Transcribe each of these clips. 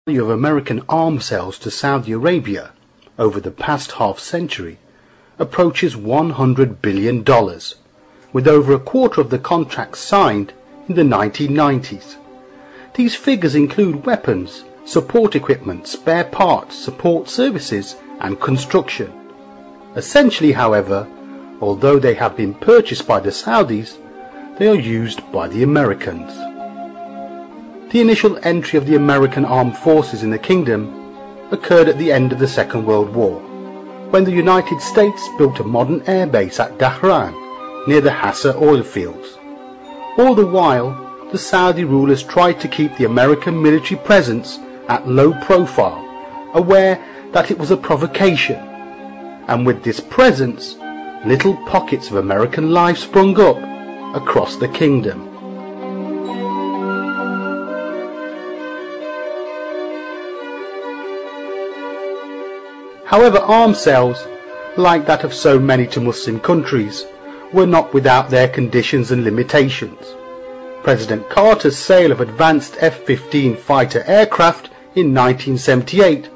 value of American arms sales to Saudi Arabia over the past half-century approaches $100 billion, with over a quarter of the contracts signed in the 1990s. These figures include weapons, support equipment, spare parts, support services and construction. Essentially, however, although they have been purchased by the Saudis, they are used by the Americans. The initial entry of the American armed forces in the kingdom occurred at the end of the Second World War, when the United States built a modern airbase at Dhahran, near the Hassa oil fields. All the while, the Saudi rulers tried to keep the American military presence at low profile, aware that it was a provocation. And with this presence, little pockets of American life sprung up across the kingdom. However, arms sales, like that of so many to Muslim countries, were not without their conditions and limitations. President Carter's sale of advanced F-15 fighter aircraft in 1978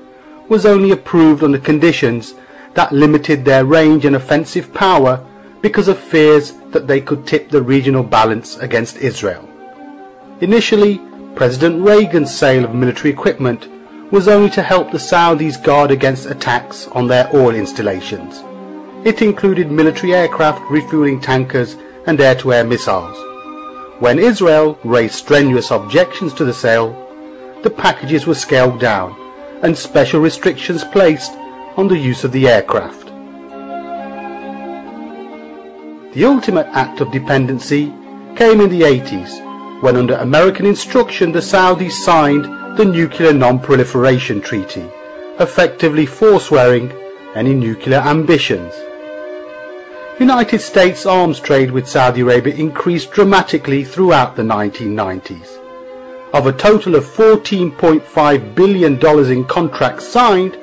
was only approved under conditions that limited their range and offensive power because of fears that they could tip the regional balance against Israel. Initially, President Reagan's sale of military equipment was only to help the Saudis guard against attacks on their oil installations. It included military aircraft, refueling tankers and air-to-air missiles. When Israel raised strenuous objections to the sale, the packages were scaled down and special restrictions placed on the use of the aircraft. The ultimate act of dependency came in the 80s, when under American instruction the Saudis signed the Nuclear Non-Proliferation Treaty, effectively forswearing any nuclear ambitions. United States arms trade with Saudi Arabia increased dramatically throughout the 1990s. Of a total of $14.5 billion in contracts signed,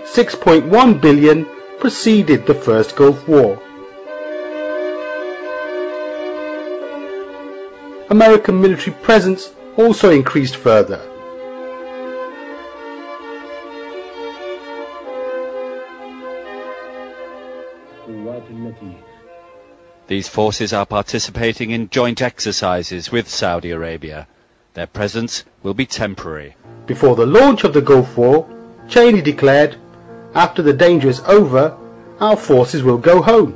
$6.1 billion preceded the First Gulf War. American military presence also increased further. These forces are participating in joint exercises with Saudi Arabia. Their presence will be temporary. Before the launch of the Gulf War, Cheney declared, "After the danger is over, our forces will go home."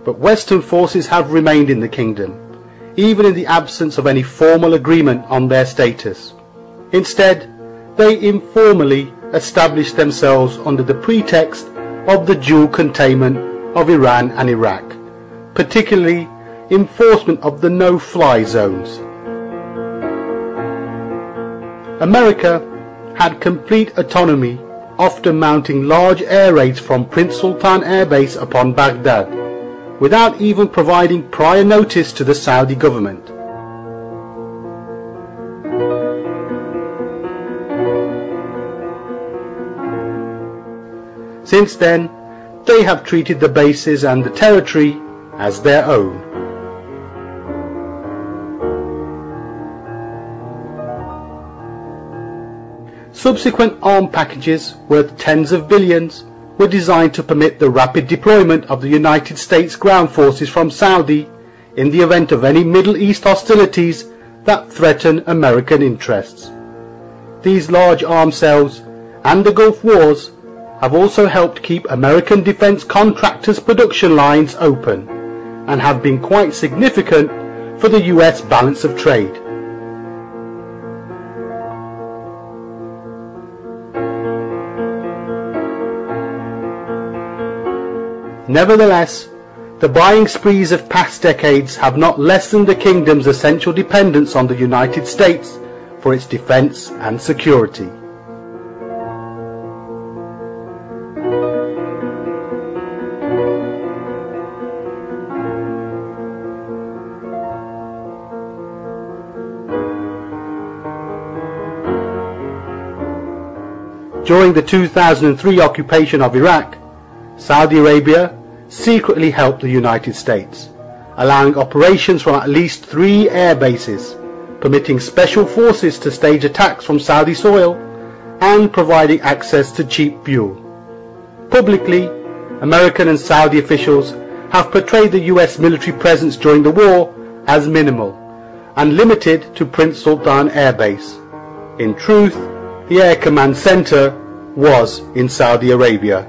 But Western forces have remained in the kingdom, even in the absence of any formal agreement on their status. Instead, they informally established themselves under the pretext of the dual containment of Iran and Iraq, particularly enforcement of the no-fly zones. America had complete autonomy, often mounting large air raids from Prince Sultan Air Base upon Baghdad, without even providing prior notice to the Saudi government. Since then, they have treated the bases and the territory as their own. Subsequent arms packages worth tens of billions were designed to permit the rapid deployment of the United States ground forces from Saudi in the event of any Middle East hostilities that threaten American interests. These large arms sales and the Gulf Wars have also helped keep American defense contractors' production lines open and have been quite significant for the US balance of trade. Nevertheless, the buying sprees of past decades have not lessened the kingdom's essential dependence on the United States for its defense and security. During the 2003 occupation of Iraq, Saudi Arabia secretly helped the United States, allowing operations from at least 3 air bases, permitting special forces to stage attacks from Saudi soil and providing access to cheap fuel. Publicly, American and Saudi officials have portrayed the US military presence during the war as minimal and limited to Prince Sultan Air Base. In truth, the Air Command Center was in Saudi Arabia.